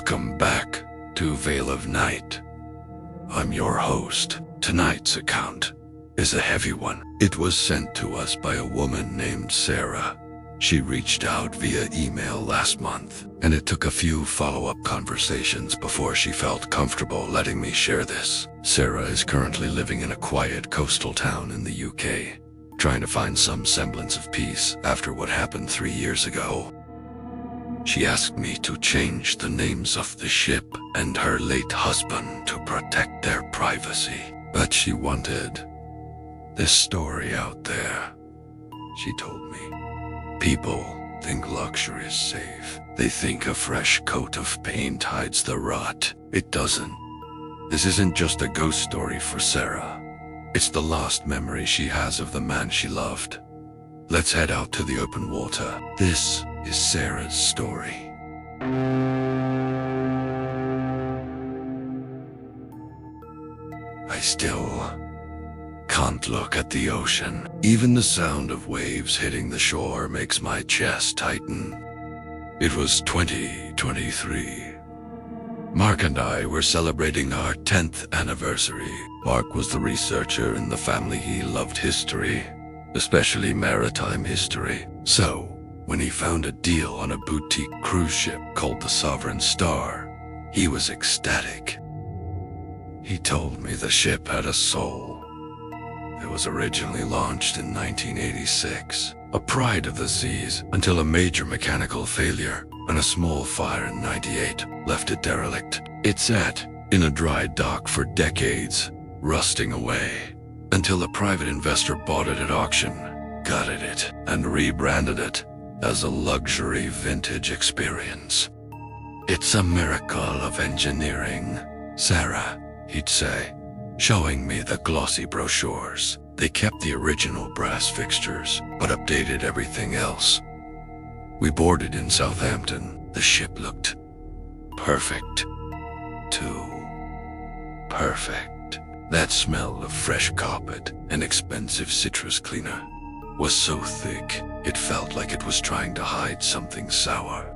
Welcome back to Veil of Night. I'm your host. Tonight's account is a heavy one. It was sent to us by a woman named Sarah. She reached out via email last month, and it took a few follow-up conversations before she felt comfortable letting me share this. Sarah is currently living in a quiet coastal town in the UK, trying to find some semblance of peace after what happened 3 years ago. She asked me to change the names of the ship and her late husband to protect their privacy, but she wanted this story out there. She told me, people think luxury is safe. They think a fresh coat of paint hides the rot. It doesn't. This isn't just a ghost story for Sarah. It's the lost memory she has of the man she loved. Let's head out to the open water. This is Sarah's story. I still can't look at the ocean. Even the sound of waves hitting the shore makes my chest tighten. It was 2023. Mark and I were celebrating our 10th anniversary. Mark was the researcher in the family. He loved history, especially maritime history. So, when he found a deal on a boutique cruise ship called the Sovereign Star, he was ecstatic. He told me the ship had a soul. It was originally launched in 1986, a pride of the seas, until a major mechanical failure and a small fire in 98 left it derelict. It sat in a dry dock for decades, rusting away, until a private investor bought it at auction, gutted it, and rebranded it as a luxury vintage experience. It's a miracle of engineering, Sarah, he'd say, showing me the glossy brochures. They kept the original brass fixtures, but updated everything else. We boarded in Southampton. The ship looked perfect. Too perfect. That smell of fresh carpet and expensive citrus cleaner was so thick, it felt like it was trying to hide something sour.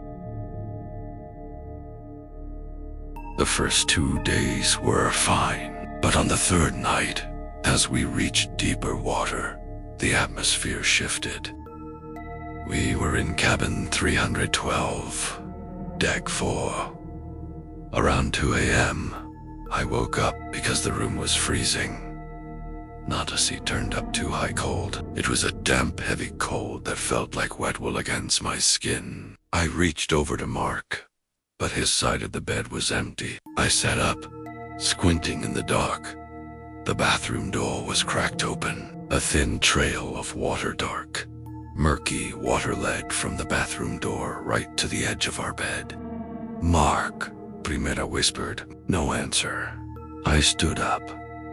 The first 2 days were fine, but on the third night, as we reached deeper water, the atmosphere shifted. We were in cabin 312, deck 4. Around 2 a.m., I woke up because the room was freezing. Not a sea turned up too high cold. It was a damp, heavy cold that felt like wet wool against my skin. I reached over to Mark, but his side of the bed was empty. I sat up, squinting in the dark. The bathroom door was cracked open. A thin trail of water dark. Murky water led from the bathroom door right to the edge of our bed. "Mark," Primera whispered. No answer. I stood up,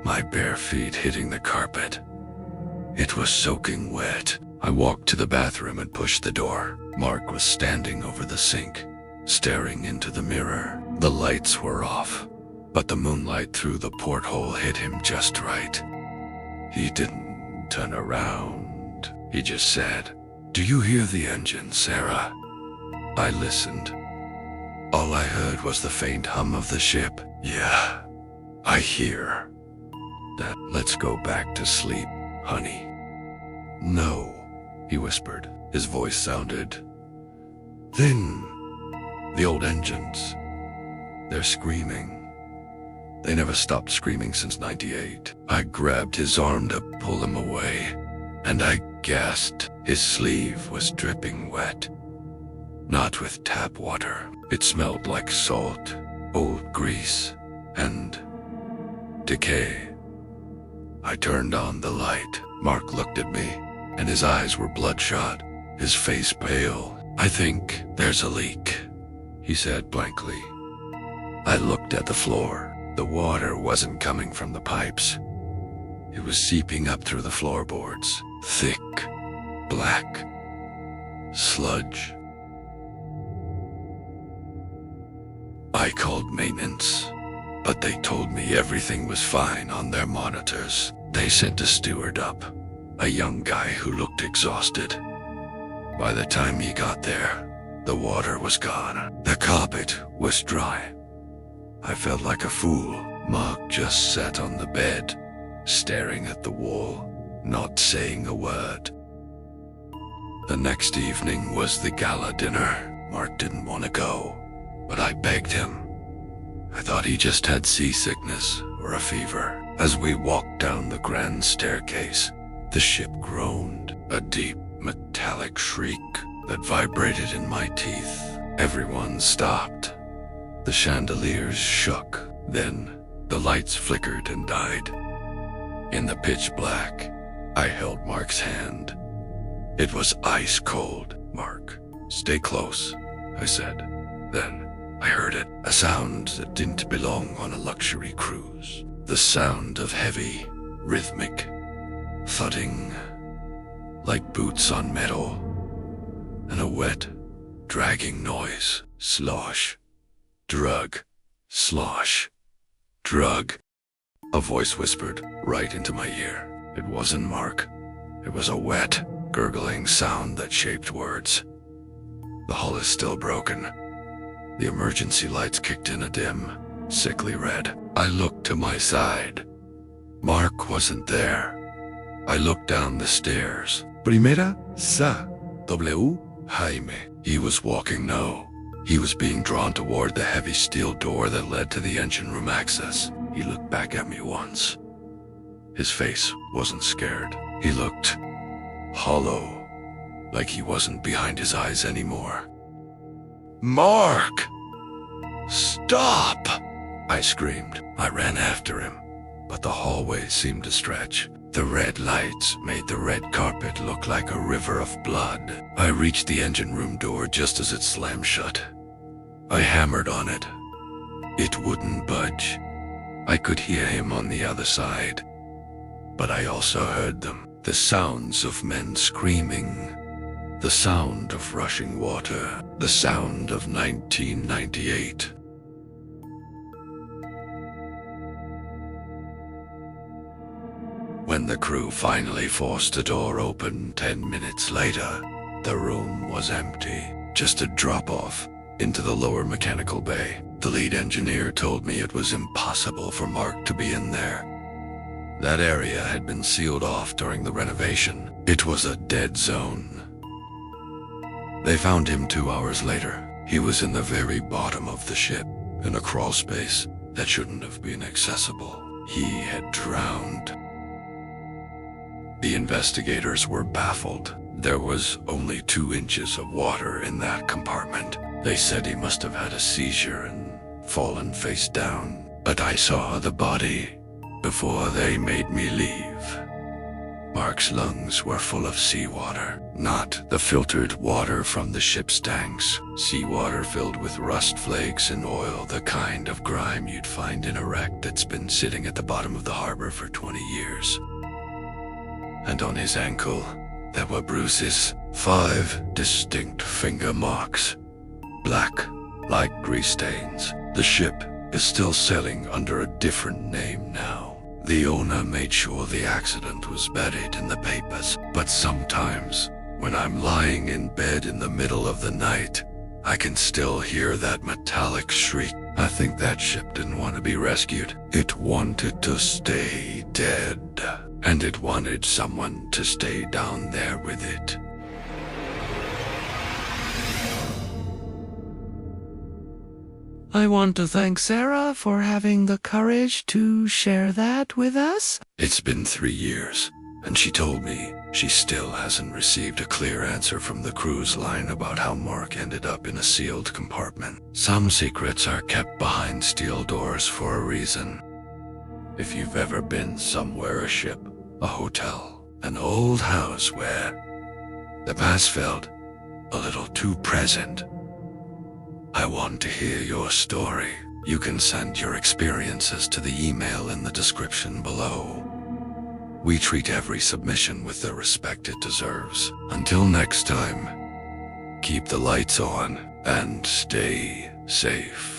my bare feet hitting the carpet. It was soaking wet. I walked to the bathroom and pushed the door. Mark was standing over the sink, staring into the mirror. The lights were off, but the moonlight through the porthole hit him just right. He didn't turn around. He just said, "Do you hear the engine, Sarah?" I listened. All I heard was the faint hum of the ship. "Yeah, I hear that. Let's go back to sleep, honey." "No," he whispered. His voice sounded thin. "The old engines, they're screaming. They never stopped screaming since 98. I grabbed his arm to pull him away, and I gasped. His sleeve was dripping wet. Not with tap water. It smelled like salt, old grease, and decay. I turned on the light. Mark looked at me, and his eyes were bloodshot, his face pale. "I think there's a leak," he said blankly. I looked at the floor. The water wasn't coming from the pipes. It was seeping up through the floorboards. Thick, black, sludge. I called maintenance, but they told me everything was fine on their monitors. They sent a steward up, a young guy who looked exhausted. By the time he got there, The water was gone. The carpet was dry. I felt like a fool. Mark just sat on the bed, staring at the wall, not saying a word. The next evening was the gala dinner. Mark didn't want to go, but I begged him. I thought he just had seasickness or a fever. As we walked down the grand staircase, the ship groaned, a deep metallic shriek that vibrated in my teeth. Everyone stopped. The chandeliers shook. Then the lights flickered and died. In the pitch black, I held Mark's hand. It was ice cold. "Mark, stay close," I said. Then I heard it, a sound that didn't belong on a luxury cruise. The sound of heavy, rhythmic thudding, like boots on metal, and a wet, dragging noise. Slosh, drug, slosh, drug. A voice whispered right into my ear. It wasn't Mark. It was a wet, gurgling sound that shaped words. The hull is still broken. The emergency lights kicked in a dim, sickly red. I looked to my side. Mark wasn't there. I looked down the stairs. Primera, sa, W, Jaime. He was walking no. He was being drawn toward the heavy steel door that led to the engine room access. He looked back at me once. His face wasn't scared. He looked hollow, like he wasn't behind his eyes anymore. "Mark! Stop!" I screamed. I ran after him, but the hallway seemed to stretch. The red lights made the red carpet look like a river of blood. I reached the engine room door just as it slammed shut. I hammered on it. It wouldn't budge. I could hear him on the other side, but I also heard them. The sounds of men screaming, the sound of rushing water, the sound of 1998. When the crew finally forced the door open 10 minutes later, the room was empty. Just a drop-off into the lower mechanical bay. The lead engineer told me it was impossible for Mark to be in there. That area had been sealed off during the renovation. It was a dead zone. They found him 2 hours later. He was in the very bottom of the ship, in a crawl space that shouldn't have been accessible. He had drowned. The investigators were baffled. There was only 2 inches of water in that compartment. They said he must have had a seizure and fallen face down. But I saw the body before they made me leave. Mark's lungs were full of seawater, not the filtered water from the ship's tanks. Seawater filled with rust flakes and oil, the kind of grime you'd find in a wreck that's been sitting at the bottom of the harbor for 20 years. And on his ankle, there were bruises, 5 distinct finger marks, black like grease stains. The ship is still sailing under a different name now. The owner made sure the accident was buried in the papers, but sometimes, when I'm lying in bed in the middle of the night, I can still hear that metallic shriek. I think that ship didn't want to be rescued. It wanted to stay dead, and it wanted someone to stay down there with it. I want to thank Sarah for having the courage to share that with us. It's been 3 years, and she told me she still hasn't received a clear answer from the cruise line about how Mark ended up in a sealed compartment. Some secrets are kept behind steel doors for a reason. If you've ever been somewhere, a ship, a hotel, an old house where the past felt a little too present, I want to hear your story. You can send your experiences to the email in the description below. We treat every submission with the respect it deserves. Until next time, keep the lights on and stay safe.